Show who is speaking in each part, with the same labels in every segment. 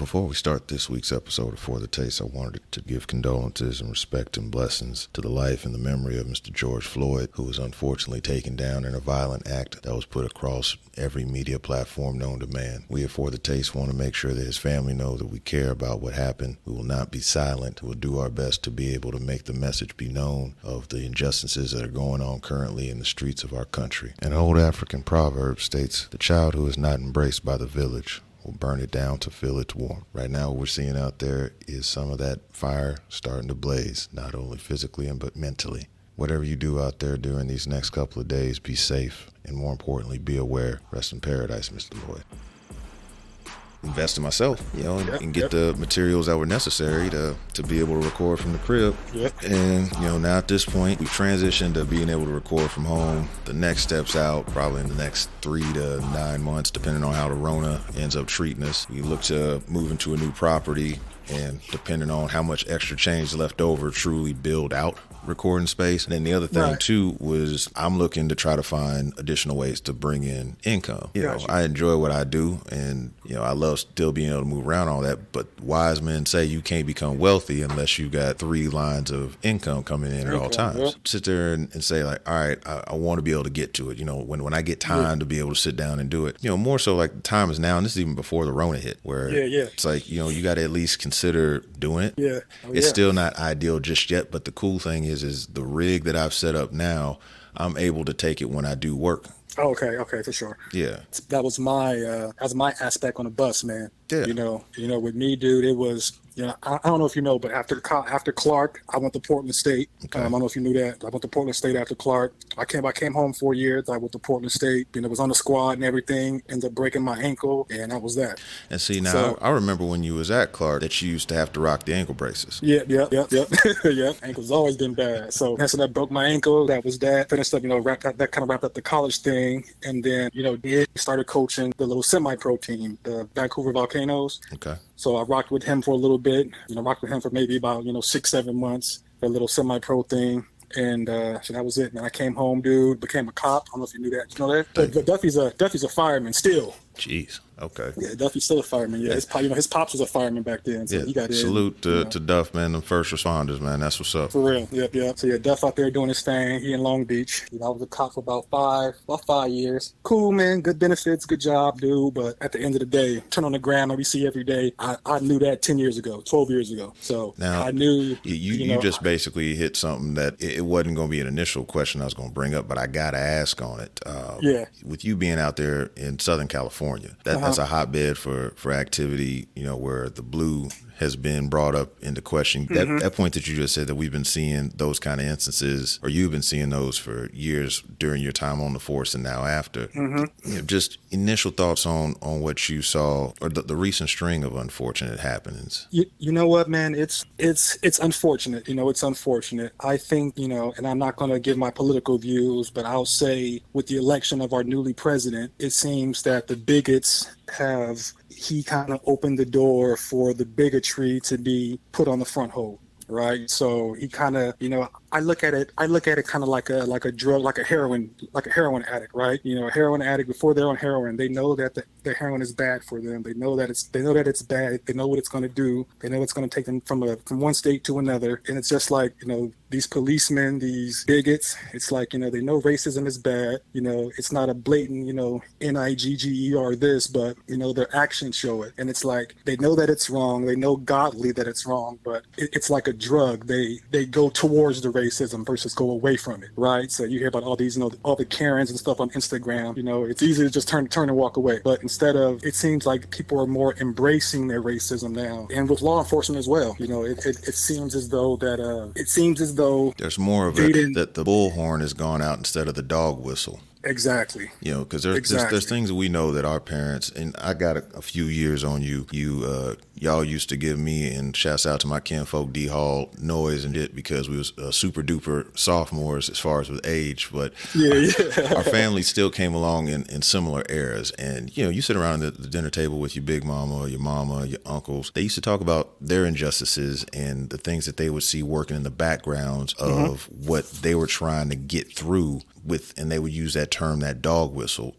Speaker 1: Before we start this week's episode of For the Taste, I wanted to give condolences and respect and blessings to the life and the memory of Mr. George Floyd, who was unfortunately taken down in a violent act that was put across every media platform known to man. We at For the Taste want to make sure that his family know that we care about what happened. We will not be silent. We will do our best to be able to make the message be known of the injustices that are going on currently in the streets of our country. An old African proverb states, "The child who is not embraced by the village will burn it down to feel its warmth." Right now, what we're seeing out there is some of that fire starting to blaze, not only physically but mentally. Whatever you do out there during these next couple of days, be safe, and more importantly, be aware. Rest in paradise, Mr. Floyd. Invest in myself, and get the materials that were necessary to be able to record from the crib. And, now at this point, we've transitioned to being able to record from home. The next steps out, probably in the next 3 to 9 months, depending on how the Rona ends up treating us. We look to move into a new property, and depending on how much extra change left over, truly build out recording space. And then the other thing too was I'm looking to try to find additional ways to bring in income. I enjoy what I do, and I love still being able to move around all that, but wise men say you can't become wealthy unless you got 3 lines of income coming in at all times. Sit there and say, like, all right, I want to be able to get to it. When I get time to be able to sit down and do it, more so like the time is now, and this is even before the Rona hit, where it's like, you got to at least consider doing it. It's still not ideal just yet, but the cool thing is the rig that I've set up now, I'm able to take it when I do work.
Speaker 2: Okay, for sure.
Speaker 1: Yeah.
Speaker 2: That was my aspect on the bus, man. Yeah. With me, dude, it was, I don't know if you know, but after Clark, I went to Portland State.
Speaker 1: Okay.
Speaker 2: I don't know if you knew that. I went to Portland State after Clark. I came home 4 years. I went to Portland State, was on the squad and everything, ended up breaking my ankle, and that was that.
Speaker 1: And see, now, I remember when you was at Clark that you used to have to rock the ankle braces.
Speaker 2: Yeah. Ankle's always been bad. So I broke my ankle. That was that. Finished up, that kind of wrapped up the college thing. And then, started coaching the little semi-pro team, the Vancouver Volcanoes.
Speaker 1: Okay.
Speaker 2: So I rocked with him for a little bit, rocked with him for maybe about, 6-7 months, for a little semi-pro thing. And so that was it, man. I came home, dude, became a cop. I don't know if you knew that. You know that? But Duffy's a fireman still.
Speaker 1: Jeez. Okay.
Speaker 2: Yeah, Duffy's still a fireman. Yeah, his pops was a fireman back then, so he got in.
Speaker 1: Salute to Duff, man, the first responders, man. That's what's up.
Speaker 2: For real. Yep. So Duff out there doing his thing. He in Long Beach. I was a cop for about 5 years. Cool, man. Good benefits, good job, dude. But at the end of the day, turn on the gram that we see every day. I knew that 10 years ago, 12 years ago. So
Speaker 1: now,
Speaker 2: I knew.
Speaker 1: You just basically hit something that it wasn't going to be an initial question I was going to bring up, but I got to ask on it. With you being out there in Southern California, that's a hotbed for activity, where the blue has been brought up into question. That point that you just said, that we've been seeing those kind of instances, or you've been seeing those for years during your time on the force and now after. Just initial thoughts on what you saw, or the recent string of unfortunate happenings.
Speaker 2: You know what, man? It's unfortunate. It's unfortunate. I think, and I'm not going to give my political views, but I'll say with the election of our newly president, it seems that the bigots he kind of opened the door for the bigotry to be put on the front hold. Right. So he kind of, I look at it kind of like a drug, like a heroin addict. Right. A heroin addict, before they're on heroin, they know that the heroin is bad for them. They know that it's bad. They know what it's going to do. They know it's going to take them from one state to another. And it's just like, these policemen, these bigots, it's like, they know racism is bad. It's not a blatant, NIGGER this, but, their actions show it. And it's like, they know that it's wrong. They know godly that it's wrong, but it's like a drug. They go towards the racism versus go away from it. Right. So you hear about all these, all the Karens and stuff on Instagram, it's easy to just turn and walk away. But instead of, it seems like people are more embracing their racism now, and with law enforcement as well. It seems as though
Speaker 1: there's more of it, that the bullhorn has gone out instead of the dog whistle.
Speaker 2: Exactly.
Speaker 1: Because there's things that we know that our parents, and I got a few years on you. Y'all used to give me, and shouts out to my kinfolk D Hall, noise and it, because we was super duper sophomores as far as with age, but our family still came along in similar eras. And you sit around the dinner table with your big mama, your uncles. They used to talk about their injustices and the things that they would see working in the backgrounds of what they were trying to get through with, and they would use that term, that dog whistle,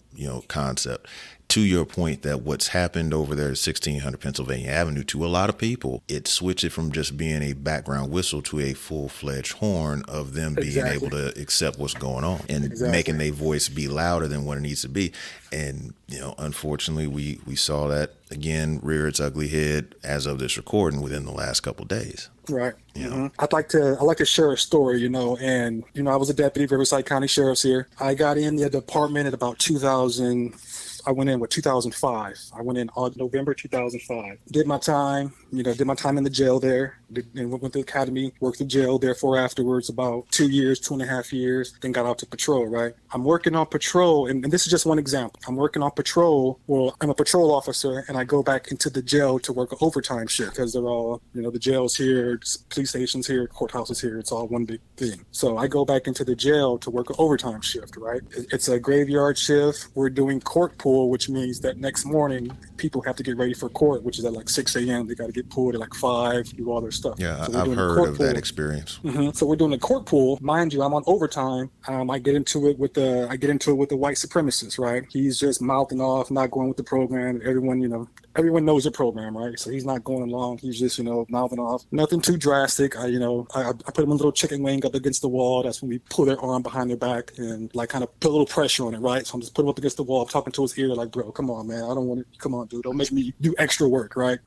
Speaker 1: concept. to your point that what's happened over there at 1600 Pennsylvania Avenue, to a lot of people, it switched it from just being a background whistle to a full-fledged horn of them being able to accept what's going on and making their voice be louder than what it needs to be. And, you know, unfortunately, we saw that again rear its ugly head as of this recording within the last couple of days.
Speaker 2: Right.
Speaker 1: You know?
Speaker 2: I'd like to share a story, you know, and, you know, I was a deputy Riverside County Sheriff's here. I got in the department at about 2000. I went in with 2005. I went in November 2005. Did my time in the jail there. And went to the academy, worked the jail, therefore afterwards about 2 years, 2.5 years, then got out to patrol, right? I'm working on patrol, and this is just one example. I'm working on patrol. Well, I'm a patrol officer, and I go back into the jail to work an overtime shift because they're all, you know, the jail's here, police station's here, courthouse is here. It's all one big thing. So I go back into the jail to work an overtime shift, right? It's a graveyard shift. We're doing court pull, which means that next morning people have to get ready for court, which is at like 6 a.m. They got to get pulled at like 5, do all their stuff.
Speaker 1: Yeah,
Speaker 2: so
Speaker 1: I've heard of that experience.
Speaker 2: So we're doing a court pool. Mind you, I'm on overtime. I get into it with the white supremacist, right? He's just mouthing off, not going with the program. Everyone knows the program, right? So he's not going along. He's just, you know, mouthing off. Nothing too drastic. I put him a little chicken wing up against the wall. That's when we pull their arm behind their back and like kind of put a little pressure on it, right? So I'm just putting him up against the wall, talking to his ear like, bro, come on, man. I don't want to, come on, dude. Don't make me do extra work, right?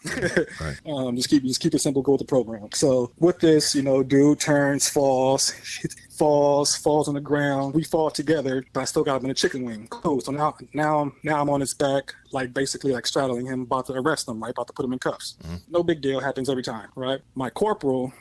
Speaker 2: Right. Just keep it simple, go with the program. So with this, you know, dude turns, falls on the ground. We fall together, but I still got him in a chicken wing. Cool. So now I'm on his back, like basically like straddling him, about to arrest him, right? About to put him in cuffs. No big deal. Happens every time, right? My corporal,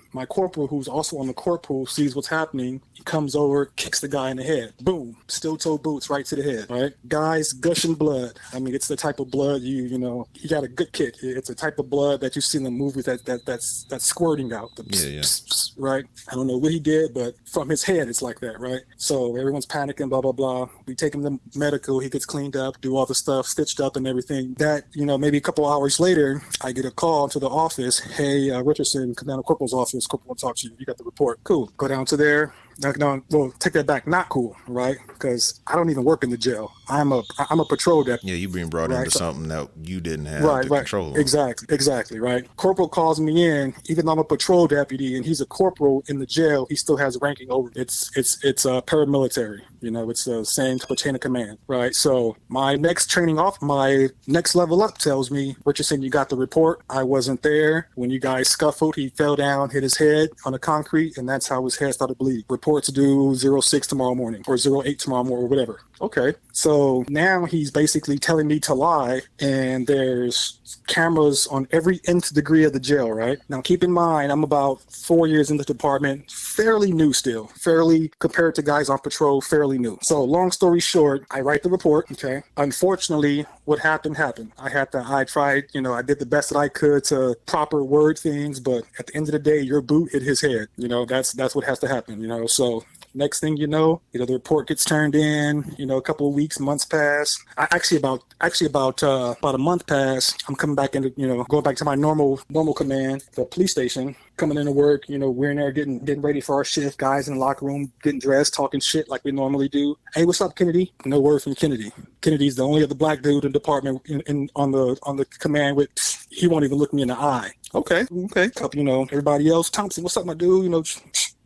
Speaker 2: who's also on the court pool, sees what's happening. He comes over, kicks the guy in the head. Boom. Steel toe boots right to the head, right? Guy's gushing blood. I mean, it's the type of blood he got a good kick. It's a type of blood that you see in the movies that's squirting out. Right? I don't know what he did, but from his head, it's like that, right? So everyone's panicking, blah, blah, blah. We take him to medical. He gets cleaned up, do all the stuff, stitched up and everything. That, you know, maybe a couple hours later, I get a call to the office. Hey, Richardson, come down to Corporal's office. Corporal will talk to you. You got the report. Cool. Go down to there. No, well, take that back. Not cool, right? Because I don't even work in the jail. I'm a patrol deputy.
Speaker 1: Yeah, you being brought into something that you didn't have control of.
Speaker 2: Exactly, right? Corporal calls me in, even though I'm a patrol deputy and he's a corporal in the jail, he still has ranking over. It's paramilitary. You know, it's the same chain of command, right? So my next level up tells me, Richardson, you got the report. I wasn't there. When you guys scuffled, he fell down, hit his head on the concrete, and that's how his head started bleeding. Reports due 06 tomorrow morning or 08 tomorrow morning or whatever. Okay. So now he's basically telling me to lie, and there's cameras on every nth degree of the jail, right? Now, keep in mind, I'm about 4 years in the department, fairly new still, compared to guys on patrol, fairly new. So long story short, I write the report, okay? Unfortunately, what happened. I did the best that I could to proper word things, but at the end of the day, your boot hit his head. You know, that's what has to happen, you know? So next thing you know, the report gets turned in, you know, a couple of weeks, months pass. About a month pass, I'm coming back into, you know, going back to my normal command, the police station, coming into work, you know, we're in there getting ready for our shift, guys in the locker room, getting dressed, talking shit like we normally do. Hey, what's up, Kennedy? No word from Kennedy. Kennedy's the only other black dude in the department on the command with, he won't even look me in the eye. Okay. You know, everybody else, Thompson, what's up, my dude? You know,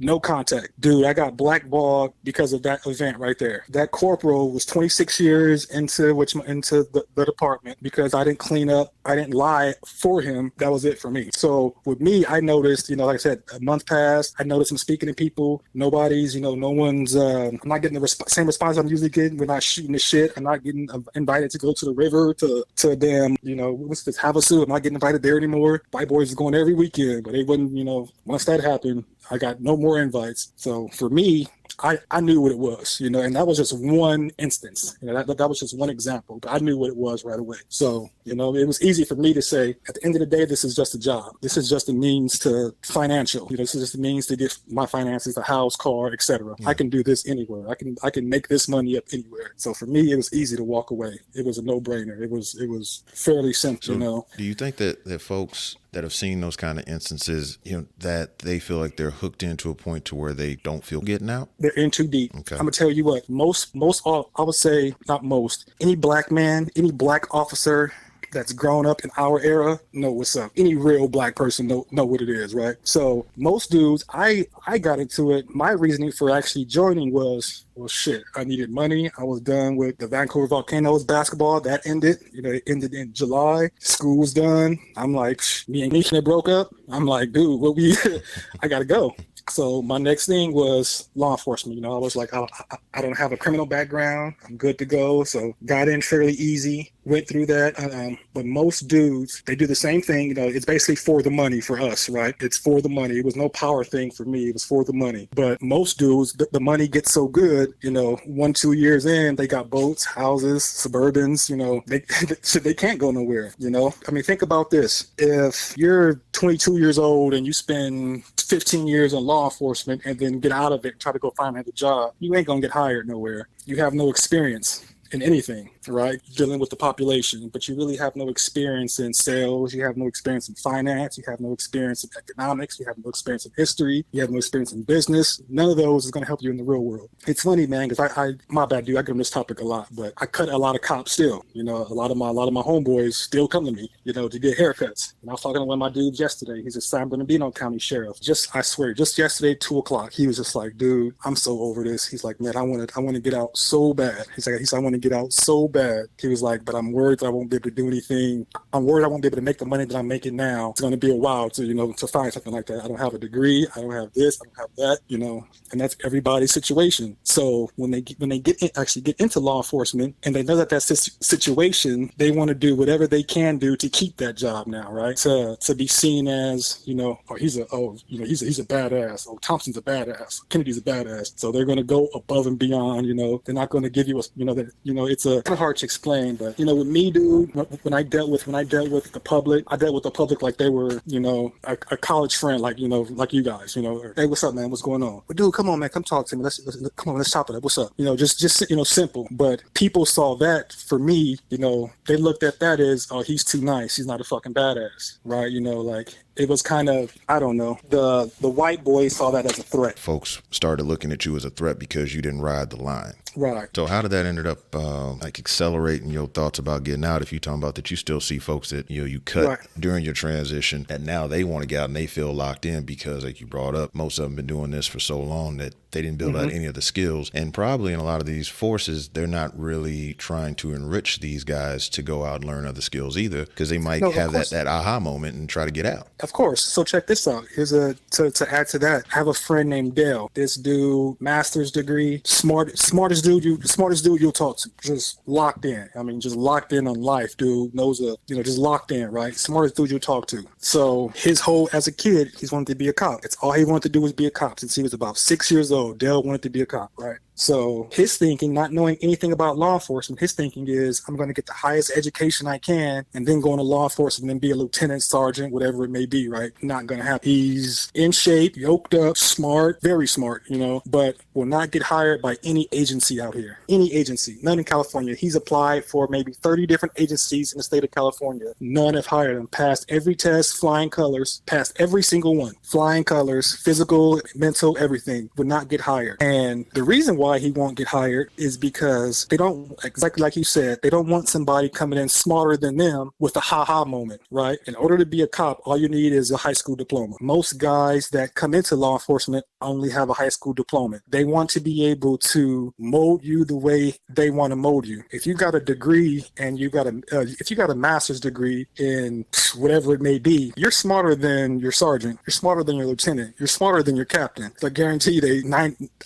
Speaker 2: no contact. Dude, I got blackballed because of that event right there. That corporal was 26 years into the department because I didn't clean up. I didn't lie for him. That was it for me. So with me, I noticed, you know, like I said, a month passed. I noticed I'm speaking to people. Nobody's, you know, no one's, I'm not getting the same response I'm usually getting. We're not shooting the shit. I'm not getting invited to go to the river to damn, you know, what's this, Havasu? I'm not getting invited there anymore. White boys is going every weekend, but they wouldn't, you know, once that happened, I got no more invites. So for me, I knew what it was, you know, and that was just one instance. You know, that was just one example, but I knew what it was right away. So, you know, it was easy for me to say, at the end of the day, this is just a job. This is just a means to financial. You know, this is just a means to get my finances, a house, car, etc. Yeah. I can do this anywhere. I can make this money up anywhere. So for me, it was easy to walk away. It was a no-brainer. It was fairly simple,
Speaker 1: so
Speaker 2: you know.
Speaker 1: Do you think that folks that have seen those kind of instances, that they feel like they're hooked into a point to where they don't feel getting out?
Speaker 2: They're in too deep.
Speaker 1: Okay.
Speaker 2: I'm gonna tell you what, most all, I would say not most, any black man, any black officer that's grown up in our era know what's up. Any real black person know what it is, right? So most dudes, I got into it. My reasoning for actually joining was, well, shit, I needed money. I was done with the Vancouver Volcanoes basketball. That ended. It ended in July. School was done. I'm like, me and Nisha broke up. I'm like, dude, I gotta go. So my next thing was law enforcement. I was like, I don't have a criminal background. I'm good to go. So got in fairly easy, went through that. But most dudes, they do the same thing. It's basically for the money for us, right? It's for the money. It was no power thing for me. It was for the money. But most dudes, the money gets so good, 1-2 years in, they got boats, houses, Suburbans, they can't go nowhere, I mean, think about this. If you're 22 years old and you spend 15 years in law enforcement and then get out of it and try to go find another job, you ain't gonna get hired nowhere. You have no experience in anything, right? Dealing with the population, but you really have no experience in sales. You have no experience in finance. You have no experience in economics. You have no experience in history. You have no experience in business. None of those is going to help you in the real world. It's funny, man, because my bad, dude, I get on this topic a lot, but I cut a lot of cops still. A lot of my homeboys still come to me, to get haircuts. And I was talking to one of my dudes yesterday. He's a San Bernardino County sheriff. I swear, just yesterday, 2:00, he was just like, dude, I'm so over this. He's like, man, I want to get out so bad. He's like, I want to get out so bad. He was like, but I'm worried that I won't be able to do anything. I'm worried I won't be able to make the money that I'm making now. It's going to be a while to find something like that. I don't have a degree. I don't have this. I don't have that. And that's everybody's situation. So when they actually get into law enforcement and they know that that's this situation, they want to do whatever they can do to keep that job now, right? To be seen as, he's a badass. Oh, Thompson's a badass. Kennedy's a badass. So they're going to go above and beyond. They're not going to give you it's a kind of hard to explain, but with me, dude, when I dealt with the public, I dealt with the public like they were, a college friend, like you guys, hey, what's up, man? What's going on? But dude, come on, man, come talk to me. Let's chop it up. What's up? Just simple. But people saw that for me, they looked at that as, oh, he's too nice. He's not a fucking badass, right? It was kind of, I don't know, the white boys saw that as a threat.
Speaker 1: Folks started looking at you as a threat because you didn't ride the line.
Speaker 2: Right.
Speaker 1: So how did that ended up accelerating your thoughts about getting out? If you're talking about that, you still see folks that you cut
Speaker 2: right.
Speaker 1: during your transition, and now they want to get out and they feel locked in because, like you brought up, most of them been doing this for so long that they didn't build out any of the skills. And probably in a lot of these forces, they're not really trying to enrich these guys to go out and learn other skills either, because they might have that aha moment and try to get out.
Speaker 2: Of course. So check this out. Here's to add to that. I have a friend named Dale. This dude, master's degree, smartest dude you'll talk to. Just locked in. I mean, just locked in on life, dude. Just locked in, right? Smartest dude you'll talk to. So his whole, as a kid, he's wanted to be a cop. It's all he wanted to do was be a cop since he was about 6 years old. Dale wanted to be a cop, right? So his thinking, not knowing anything about law enforcement, his thinking is, I'm going to get the highest education I can and then go into law enforcement and be a lieutenant, sergeant, whatever it may be, right? Not going to happen. He's in shape, yoked up, smart, very smart, but will not get hired by any agency out here. Any agency. None in California. He's applied for maybe 30 different agencies in the state of California. None have hired him. Passed every test, flying colors, passed every single one. Flying colors, physical, mental, everything. Would not get hired. And the reason why he won't get hired is because they don't, exactly like you said, they don't want somebody coming in smarter than them with a ha-ha moment, right? In order to be a cop, all you need is a high school diploma. Most guys that come into law enforcement only have a high school diploma. They want to be able to mold you the way they want to mold you. If you got a degree and if you got a master's degree in whatever it may be, you're smarter than your sergeant. You're smarter than your lieutenant. You're smarter than your captain. I guarantee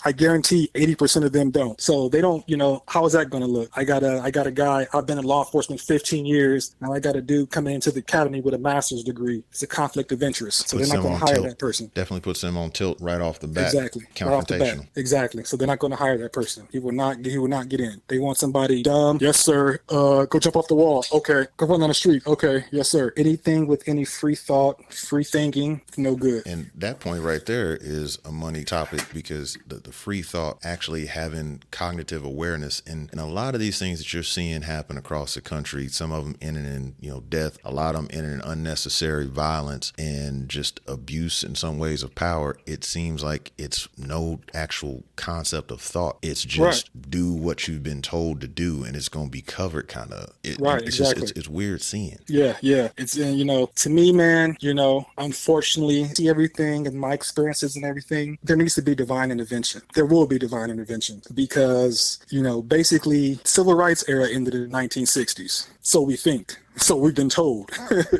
Speaker 2: 80% of them don't. So they don't, how is that going to look? I got a guy, I've been in law enforcement 15 years. Now I got a dude coming into the academy with a master's degree. It's a conflict of interest. So they're not going to hire that person.
Speaker 1: Definitely puts them on tilt right off the bat.
Speaker 2: Exactly.
Speaker 1: Confrontational.
Speaker 2: Right off the bat. Exactly. So they're not going to hire that person. He will not get in. They want somebody dumb. Yes, sir. Go jump off the wall. Okay. Go run on the street. Okay. Yes, sir. Anything with any free thought, free thinking, no good.
Speaker 1: And that point right there is a money topic, because the free thought actually actually having cognitive awareness. And a lot of these things that you're seeing happen across the country, some of them ending in, death, a lot of them ending in unnecessary violence and just abuse in some ways of power. It seems like it's no actual concept of thought. It's just do what you've been told to do, and it's going to be covered kind of.
Speaker 2: Exactly.
Speaker 1: It's weird seeing.
Speaker 2: Yeah. It's, to me, man, unfortunately, see everything and my experiences and everything, there needs to be divine intervention. There will be divine intervention because, basically civil rights era ended in the 1960s. So we think. So we've been told,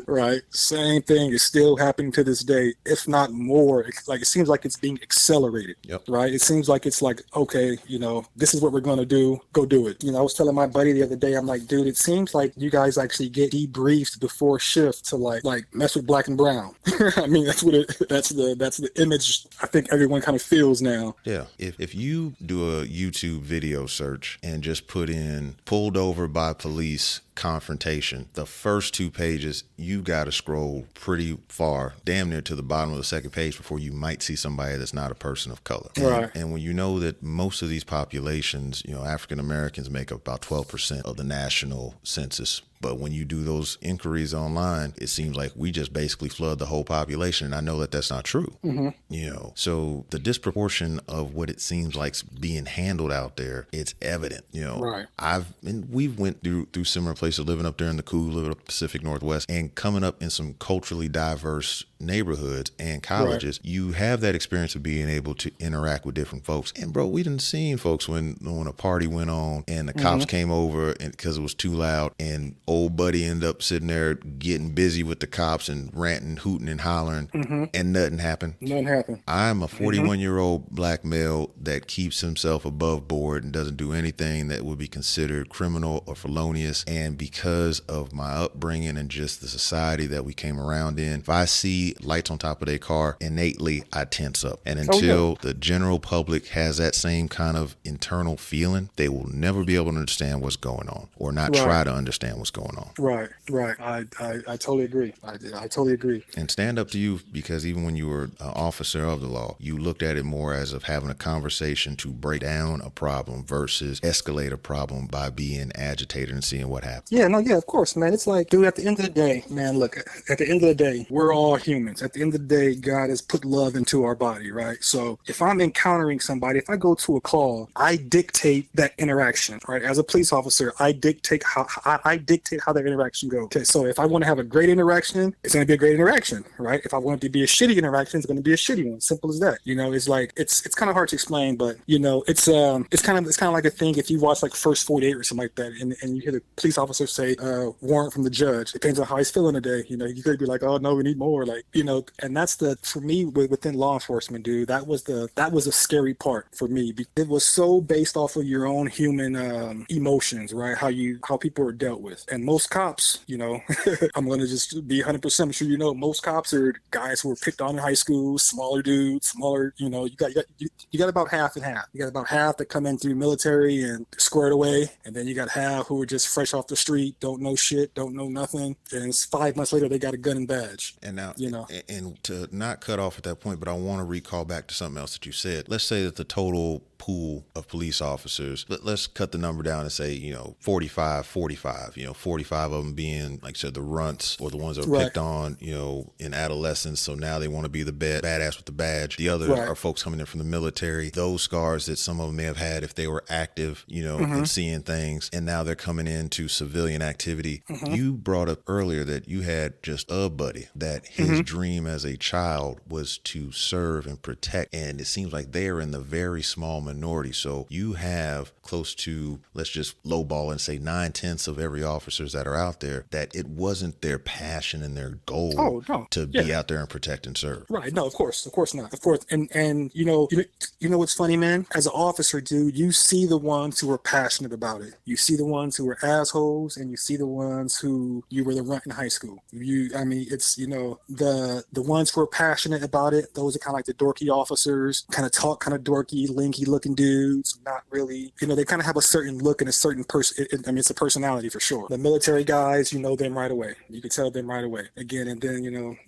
Speaker 2: right? Same thing is still happening to this day, if not more. Like, it seems like it's being accelerated, right? It seems like it's like, okay, this is what we're going to do. Go do it. I was telling my buddy the other day, I'm like, dude, it seems like you guys actually get debriefed before shift to like mess with black and brown. I mean, that's the image I think everyone kind of feels now.
Speaker 1: Yeah. If you do a YouTube video search and just put in pulled over by police confrontation, the first 2 pages, you've got to scroll pretty far, damn near to the bottom of the second page before you might see somebody that's not a person of color.
Speaker 2: Right.
Speaker 1: And when you know that most of these populations, African Americans make up about 12% of the national census. But when you do those inquiries online, it seems like we just basically flood the whole population. And I know that that's not true. So the disproportion of what it seems like's being handled out there, it's evident.
Speaker 2: Right.
Speaker 1: We've went through similar places, living up there in the cool, living up Pacific Northwest, and coming up in some culturally diverse neighborhoods and colleges. Right. You have that experience of being able to interact with different folks. And bro, we done seen folks when a party went on and the cops came over and because it was too loud, and old buddy ended up sitting there getting busy with the cops and ranting, hooting and hollering, and nothing happened. I'm a 41-year-old black male that keeps himself above board and doesn't do anything that would be considered criminal or felonious. And because of my upbringing and just the society that we came around in, if I see lights on top of their car, innately I tense up. And until the general public has that same kind of internal feeling, they will never be able to understand what's going on, or not try to understand what's going on.
Speaker 2: Right. I totally agree. I totally agree.
Speaker 1: And stand up to you, because even when you were an officer of the law, you looked at it more as of having a conversation to break down a problem versus escalate a problem by being agitated and seeing what happens.
Speaker 2: Yeah, of course, man. It's like, dude, at the end of the day, man, look, at the end of the day, we're all humans. At the end of the day, God has put love into our body, right? So if I'm encountering somebody, if I go to a call, I dictate that interaction, right? As a police officer, I dictate how that interaction goes. Okay, so if I want to have a great interaction, it's going to be a great interaction, right? If I want it to be a shitty interaction, it's going to be a shitty one. Simple as that. It's like it's kind of hard to explain, but it's kind of like a thing. If you watch like First 48 or something like that, and you hear the police officer say warrant from the judge, depends on how he's feeling today. You could be like, oh no, we need more, and that's for me within law enforcement, dude. That was a scary part for me. It was so based off of your own human emotions, right? How people are dealt with. And most cops, I'm going to just be 100% sure, most cops are guys who were picked on in high school, smaller dudes, you got about half and half. You got about half that come in through military and squared away. And then you got half who are just fresh off the street, don't know shit, don't know nothing. And it's 5 months later, they got a gun and badge.
Speaker 1: And now, and to not cut off at that point, but I want to recall back to something else that you said. Let's say that the total pool of police officers, let's cut the number down and say, 45, 45 of them being, like I said, the runts or the ones that are picked on, in adolescence. So now they want to be the badass with the badge. The others are folks coming in from the military, those scars that some of them may have had if they were active, and seeing things. And now they're coming into civilian activity. You brought up earlier that you had just a buddy that his dream as a child was to serve and protect. And it seems like they are in the very small minority. So you have close to, let's just lowball and say 9/10 of every officers that are out there, that it wasn't their passion and their goal to be out there and protect and serve.
Speaker 2: Right. No, of course not. Of course. And you know what's funny, man? As an officer, dude, you see the ones who are passionate about it. You see the ones who are assholes, and you see the ones who you were the runt in high school. It's the ones who are passionate about it. Those are kind of like the dorky officers, kind of talk kind of dorky, linky looking dudes. Not really, they kind of have a certain look and a certain person. It's a personality for sure. The military guys, you know them right away. You can tell them right away. Again, and then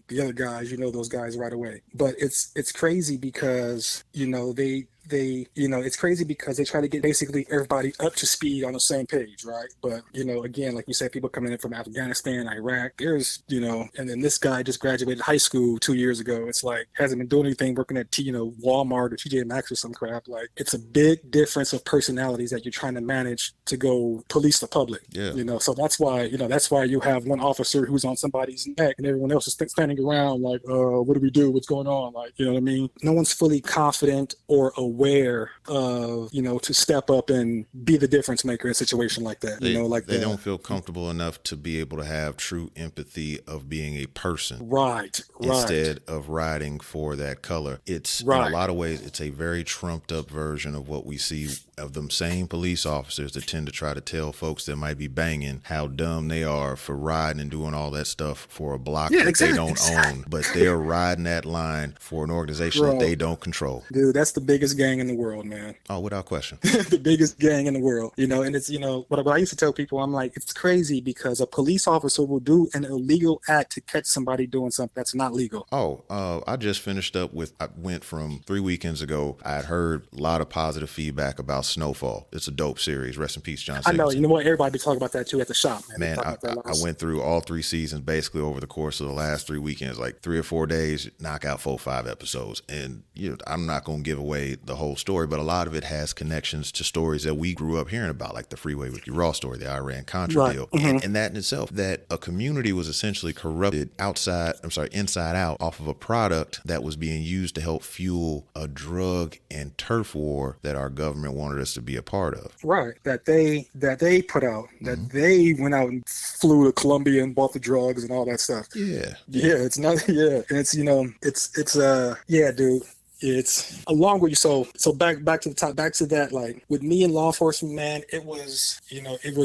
Speaker 2: the other guys, those guys right away. But it's crazy because they it's crazy because they try to get basically everybody up to speed on the same page, right? But, again, like you said, people coming in from Afghanistan, Iraq, there's, and then this guy just graduated high school 2 years ago. It's like, hasn't been doing anything, working at, Walmart or TJ Maxx or some crap. Like, it's a big difference of personalities that you're trying to manage to go police the public.
Speaker 1: Yeah.
Speaker 2: So that's why you have one officer who's on somebody's neck and everyone else is standing around like, what do we do? What's going on? Like, you know what I mean? No one's fully confident or aware of, to step up and be the difference maker in a situation like that.
Speaker 1: They don't feel comfortable enough to be able to have true empathy of being a person.
Speaker 2: Right.
Speaker 1: Instead of riding for that color. It's in a lot of ways, it's a very trumped up version of what we see of them same police officers that tend to try to tell folks that might be banging how dumb they are for riding and doing all that stuff for a block they don't own, but they're riding that line for an organization that they don't control.
Speaker 2: Dude, that's the biggest gang in the world, man.
Speaker 1: Oh, without question.
Speaker 2: The biggest gang in the world, and it's, what I used to tell people, I'm like, it's crazy because a police officer will do an illegal act to catch somebody doing something that's not legal.
Speaker 1: I just finished up I went from 3 weekends ago. I had heard a lot of positive feedback about Snowfall. It's a dope series. Rest in peace, John Singleton.
Speaker 2: I know. You know what? Everybody be talking about that too at the shop, man.
Speaker 1: I went through all 3 seasons basically over the course of the last 3 weekends, like 3 or 4 days, knock out 4 or 5 episodes. And I'm not going to give away the whole story, but a lot of it has connections to stories that we grew up hearing about, like the Freeway Ricky Ross story, the Iran-Contra deal. Mm-hmm. And that in itself, that a community was essentially corrupted inside out off of a product that was being used to help fuel a drug and turf war that our government wanted us to be a part of.
Speaker 2: Right. That they put out, that they went out and flew to Colombia and bought the drugs and all that stuff.
Speaker 1: Yeah.
Speaker 2: Yeah. It's not, yeah. And it's, dude. It's along with you. So back to the top, back to that, like with me in law enforcement, man, it was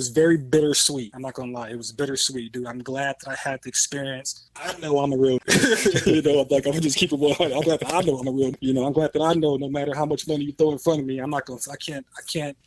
Speaker 2: very bittersweet. I'm not going to lie. It was bittersweet, dude. I'm glad that I had the experience. I know I'm a real, like I'm just keep it 100. I'm glad that I know I'm a real, I'm glad that I know no matter how much money you throw in front of me, I'm not going to, I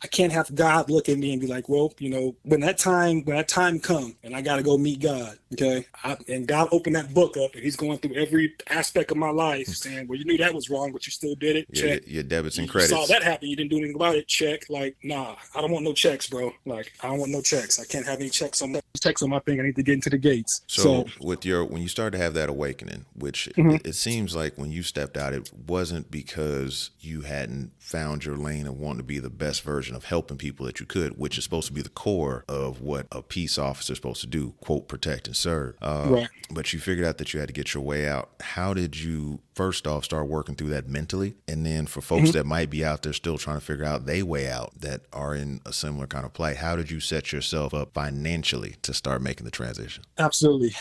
Speaker 2: can't have God look at me and be like, well, when that time come and I got to go meet God. Okay. And God opened that book up and he's going through every aspect of my life saying, well, you knew that was wrong, but you still did it. Check.
Speaker 1: Your debits and credits.
Speaker 2: You saw that happen. You didn't do anything about it. Check. Like, nah, I don't want no checks, bro. Like, I don't want no checks. I can't have any checks on my thing. I need to get into the gates.
Speaker 1: So when you started to have that awakening, which it seems like when you stepped out, it wasn't because you hadn't found your lane and wanted to be the best version of helping people that you could, which is supposed to be the core of what a peace officer is supposed to do, quote, protect and serve.
Speaker 2: Right.
Speaker 1: But you figured out that you had to get your way out. How did you, first off, start working through that mentally? And then for folks that might be out there still trying to figure out their way out that are in a similar kind of play, how did you set yourself up financially to start making the transition?
Speaker 2: Absolutely.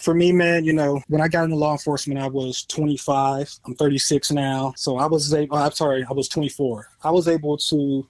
Speaker 2: For me, man, when I got into law enforcement, I was 25. I'm 36 now. So I was 24. I was able to,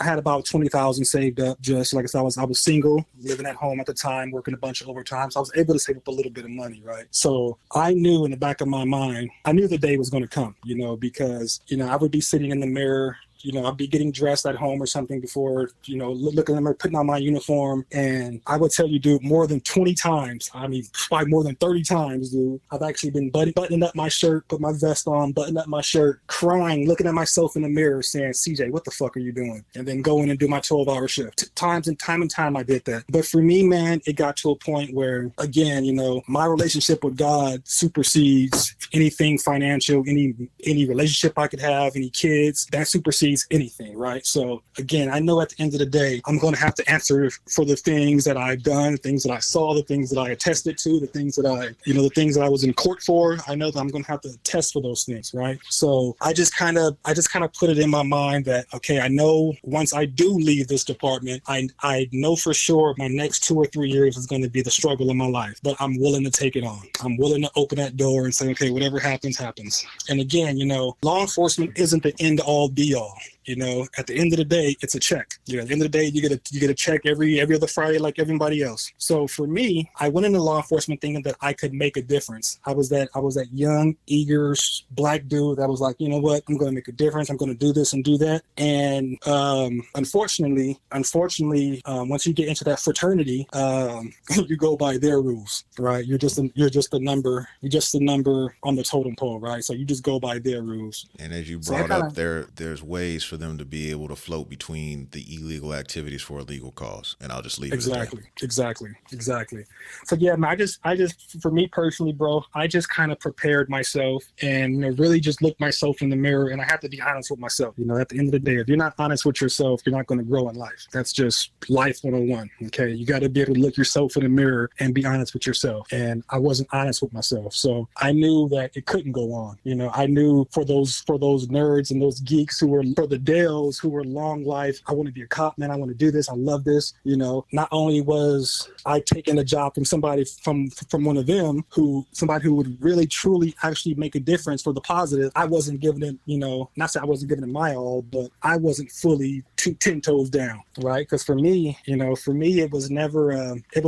Speaker 2: I had about 20,000 saved up. Just like I said, I was single, living at home at the time, working a bunch of overtime. So I was able to save up a little bit of money, right? So I knew in the back of my mind, I knew the day was going to come, because, I would be sitting in the mirror, I'd be getting dressed at home or something before, looking at them, putting on my uniform. And I would tell you, dude, more than 20 times, I mean, probably more than 30 times, dude, I've actually been buttoning up my shirt, put my vest on, button up my shirt, crying, looking at myself in the mirror saying, CJ, what the fuck are you doing? And then go in and do my 12-hour shift. Time and time I did that. But for me, man, it got to a point where, again, my relationship with God supersedes anything financial, any relationship I could have, any kids, that supersedes anything, right? So again, I know at the end of the day, I'm going to have to answer for the things that I've done, the things that I saw, the things that I attested to, the things that I was in court for. I know that I'm going to have to attest for those things, right? So I just kind of put it in my mind that, okay, I know once I do leave this department, I know for sure my next 2 or 3 years is going to be the struggle of my life, but I'm willing to take it on. I'm willing to open that door and say, okay, whatever happens, happens. And again, law enforcement isn't the end all be all. You know, at the end of the day, it's a check. You know, at the end of the day, you get a check every other Friday like everybody else. So for me, I went into law enforcement thinking that I could make a difference. I was that young, eager black dude that was like, you know what, I'm going to make a difference. I'm going to do this and do that. And unfortunately, once you get into that fraternity, you go by their rules, right? You're just a number. You're just a number on the totem pole, right? So you just go by their rules.
Speaker 1: And as you brought up, there's ways for them to be able to float between the illegal activities for a legal cause. And I'll just leave it at that. Exactly. So yeah, man, I just, for me personally, bro, I just kind of prepared myself and, you know, really just looked myself in the mirror. And I have to be honest with myself. You know, at the end of the day, if you're not honest with yourself, you're not going to grow in life. That's just life 101. Okay. You got to be able to look yourself in the mirror and be honest with yourself. And I wasn't honest with myself. So I knew that it couldn't go on. You know, I knew for those nerds and those geeks who were, for the Dales who were long life, I want to be a cop, man. I want to do this. I love this. You know, not only was I taking a job from somebody from one of them somebody who would really truly actually make a difference for the positive, I wasn't giving it, you know, not that I wasn't giving it my all, but I wasn't fully 10 toes down, right? Because for me, it was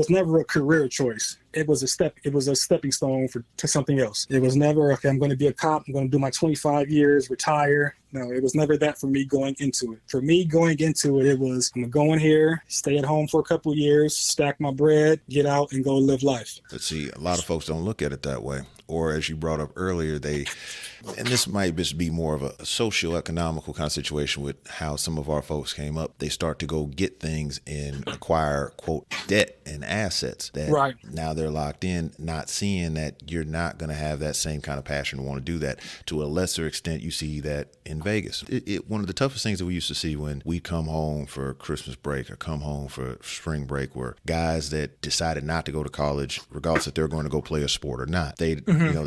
Speaker 1: never a career choice. It was a stepping stone to something else. It was never, okay, I'm going to be a cop. I'm going to do my 25 years, retire. No, it was never that for me going into it. For me going into it, it was, I'm going to go in here, stay at home for a couple of years, stack my bread, get out and go live life. But see, a lot of folks don't look at it that way. Or as you brought up earlier, and this might just be more of a socio-economical kind of situation with how some of our folks came up. They start to go get things and acquire, quote, debt and assets that
Speaker 2: right.
Speaker 1: Now they're locked in, not seeing that you're not going to have that same kind of passion to want to do that. To a lesser extent, you see that in Vegas. One of the toughest things that we used to see when we come home for Christmas break or come home for spring break were guys that decided not to go to college, regardless if they're going to go play a sport or not. They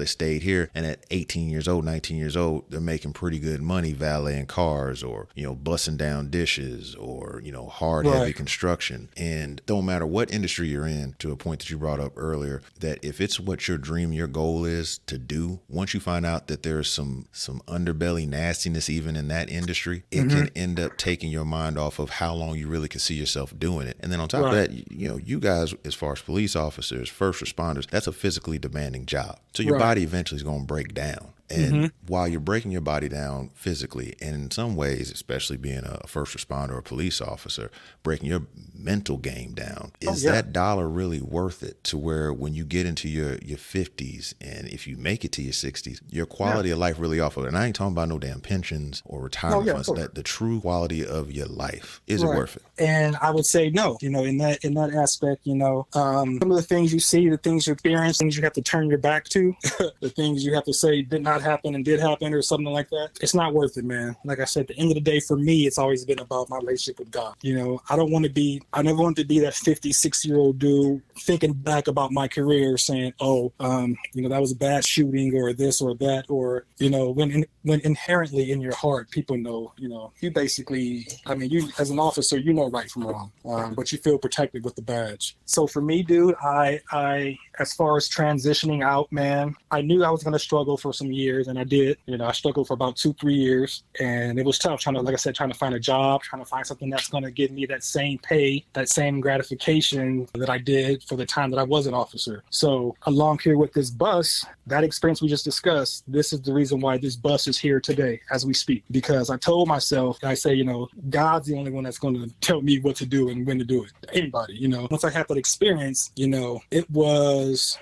Speaker 1: stayed here, and at 18 years old, 19 years old, they're making pretty good money valeting cars or, bussing down dishes or, hard, heavy construction. And don't matter what industry you're in, to a point that you brought up earlier, that if it's what your dream, your goal is to do, once you find out that there's some underbelly nastiness even in that industry, it can end up taking your mind off of how long you really can see yourself doing it. And then on top of that, you guys, as far as police officers, first responders, that's a physically demanding job. So your body eventually is going to break down. And while you're breaking your body down physically, and in some ways, especially being a first responder or a police officer, breaking your mental game down, is that dollar really worth it to where when you get into your 50s and if you make it to your 60s, your quality of life really off of it? And I ain't talking about no damn pensions or retirement funds. That the true quality of your life, is it worth it?
Speaker 2: And I would say no. In that aspect, some of the things you see, the things you experience, things you have to turn your back to, the things you have to say did not happen and did happen or something like that, it's not worth it, man. Like I said, at the end of the day, for me, it's always been about my relationship with God. I never wanted to be that 50, 60-year-old dude thinking back about my career saying, that was a bad shooting or this or that, or, when inherently in your heart, people know, you basically, you as an officer, right from wrong, but you feel protected with the badge. So for me, dude, I as far as transitioning out, man, I knew I was going to struggle for some years, and I did. I struggled for about 2-3 years, and it was tough trying to find a job, trying to find something that's going to give me that same pay, that same gratification that I did for the time that I was an officer. So along here with this bus, that experience we just discussed, this is the reason why this bus is here today as we speak, because I told myself, I say, God's the only one that's going to tell me what to do and when to do it. Anybody, once I had that experience, it was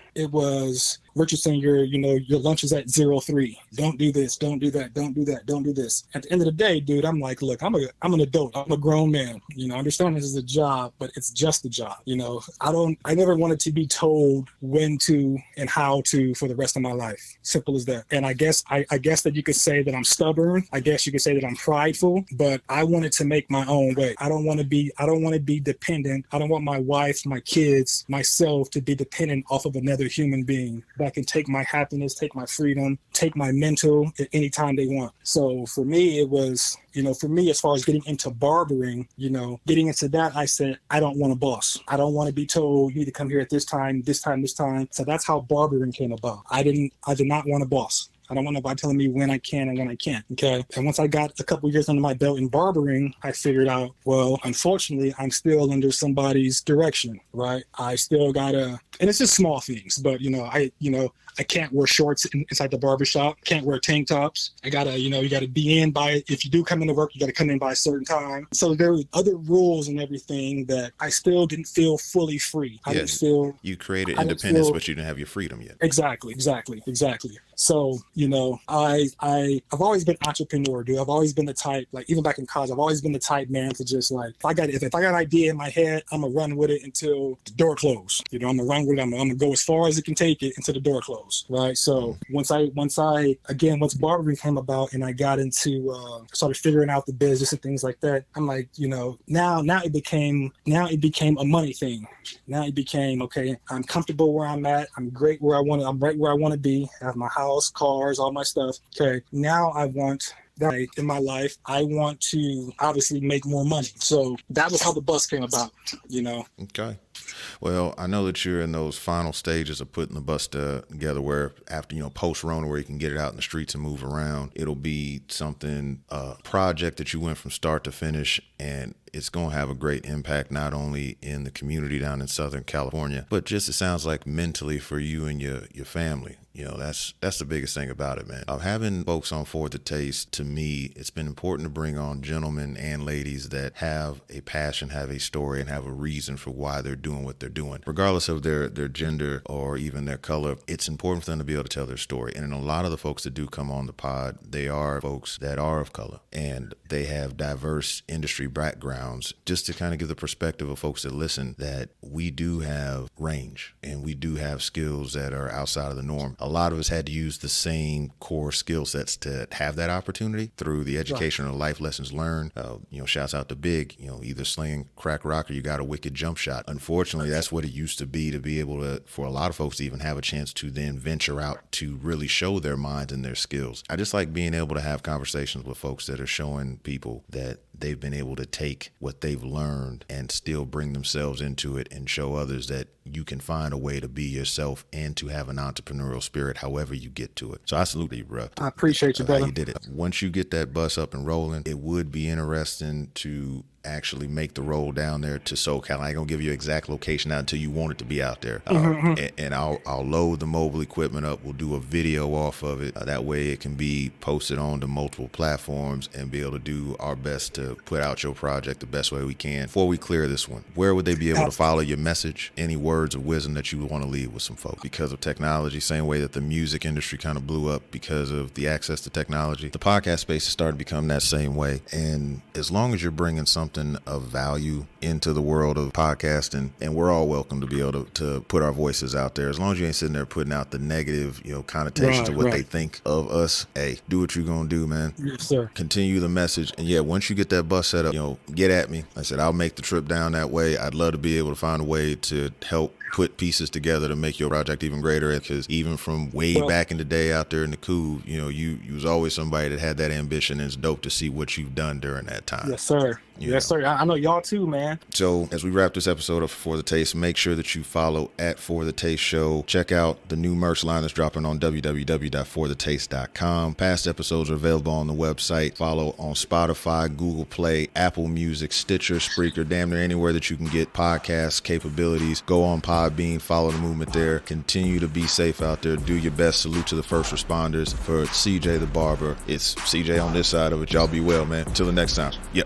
Speaker 2: Richardson, your lunch is at 03. Don't do this. Don't do that. Don't do that. Don't do this. At the end of the day, dude, I'm like, look, I'm an adult. I'm a grown man. I understand this is a job, but it's just a job. I never wanted to be told when to and how to for the rest of my life. Simple as that. And I guess that you could say that I'm stubborn. I guess you could say that I'm prideful, but I wanted to make my own way. I don't want to be dependent. I don't want my wife, my kids, myself to be dependent off of another human being that can take my happiness, take my freedom, take my mental at any time they want. So for me, it was, as far as getting into barbering, getting into that, I said, I don't want a boss. I don't want to be told you need to come here at this time. So that's how barbering came about. I did not want a boss. I don't want nobody telling me when I can and when I can't. Okay. And once I got a couple years under my belt in barbering, I figured out, well, unfortunately, I'm still under somebody's direction, right? I still gotta, and it's just small things, but I can't wear shorts inside the barbershop. Can't wear tank tops. I gotta, you gotta be in by, if you do come into work, you gotta come in by a certain time. So there were other rules and everything that I still didn't feel fully free. I didn't feel.
Speaker 1: You created independence, but you didn't have your freedom yet.
Speaker 2: Exactly. So, I've always been an entrepreneur, dude. I've always been the type, like even back in college, I've always been the type, man, to just like, if I got an idea in my head, I'm gonna run with it until the door closed. I'm gonna run with it. I'm gonna go as far as it can take it until the door closed. Right. So once barbering came about and I got into, started figuring out the business and things like that, I'm like, now it became a money thing. Now it became, okay, I'm comfortable where I'm at. I'm right where I want to be. I have my house, cars, all my stuff. Okay. Now I want that in my life. I want to obviously make more money. So that was how the bus came about,
Speaker 1: Okay. Well, I know that you're in those final stages of putting the bus together where after, post-Rona, where you can get it out in the streets and move around, it'll be something, project that you went from start to finish, and it's going to have a great impact not only in the community down in Southern California, but just it sounds like mentally for you and your family. That's the biggest thing about it, man. Having folks on For the Taste, to me, it's been important to bring on gentlemen and ladies that have a passion, have a story, and have a reason for why they're doing what they're doing. Regardless of their gender or even their color, it's important for them to be able to tell their story. And a lot of the folks that do come on the pod, they are folks that are of color, and they have diverse industry backgrounds, just to kind of give the perspective of folks that listen that we do have range and we do have skills that are outside of the norm. A lot of us had to use the same core skill sets to have that opportunity through the education or life lessons learned. Shouts out to Big, either slinging crack rock or you got a wicked jump shot. Unfortunately, that's what it used to be able to, for a lot of folks to even have a chance to then venture out to really show their minds and their skills. I just like being able to have conversations with folks that are showing people that they've been able to take what they've learned and still bring themselves into it and show others that you can find a way to be yourself and to have an entrepreneurial spirit however you get to it. So I salute you, bro.
Speaker 2: I appreciate you, brother.
Speaker 1: How you did it. Once you get that bus up and rolling, it would be interesting to actually make the roll down there to SoCal. I ain't gonna give you exact location out until you want it to be out there. And I'll load the mobile equipment up. We'll do a video off of it. That way it can be posted on to multiple platforms and be able to do our best to put out your project the best way we can. Before we clear this one, where would they be able to follow your message? Any words of wisdom that you would want to leave with some folks? Because of technology, same way that the music industry kind of blew up because of the access to technology, the podcast space is starting to become that same way. And as long as you're bringing something of value into the world of podcasting, and we're all welcome to be able to put our voices out there, as long as you ain't sitting there putting out the negative connotations of what they think of us. Hey, do what you're gonna do, man.
Speaker 2: Yes, sir.
Speaker 1: Continue the message, and yeah, once you get that bus set up, get at me. I said I'll make the trip down that way. I'd love to be able to find a way to help put pieces together to make your project even greater, because even from way back in the day out there in the cool, you was always somebody that had that ambition, and it's dope to see what you've done during that time.
Speaker 2: Yes, sir. Yes, sir. I know y'all too, man.
Speaker 1: So as we wrap this episode of For the Taste, make sure that you follow at For the Taste Show. Check out the new merch line that's dropping on www.forthetaste.com. Past episodes are available on the website. Follow on Spotify, Google Play, Apple Music, Stitcher, Spreaker, damn near anywhere that you can get podcast capabilities. Go on Podbean, follow the movement there. Continue to be safe out there. Do your best. Salute to the first responders. For CJ The Barber, it's CJ on this side of it. Y'all be well, man. Until the next time. Yep.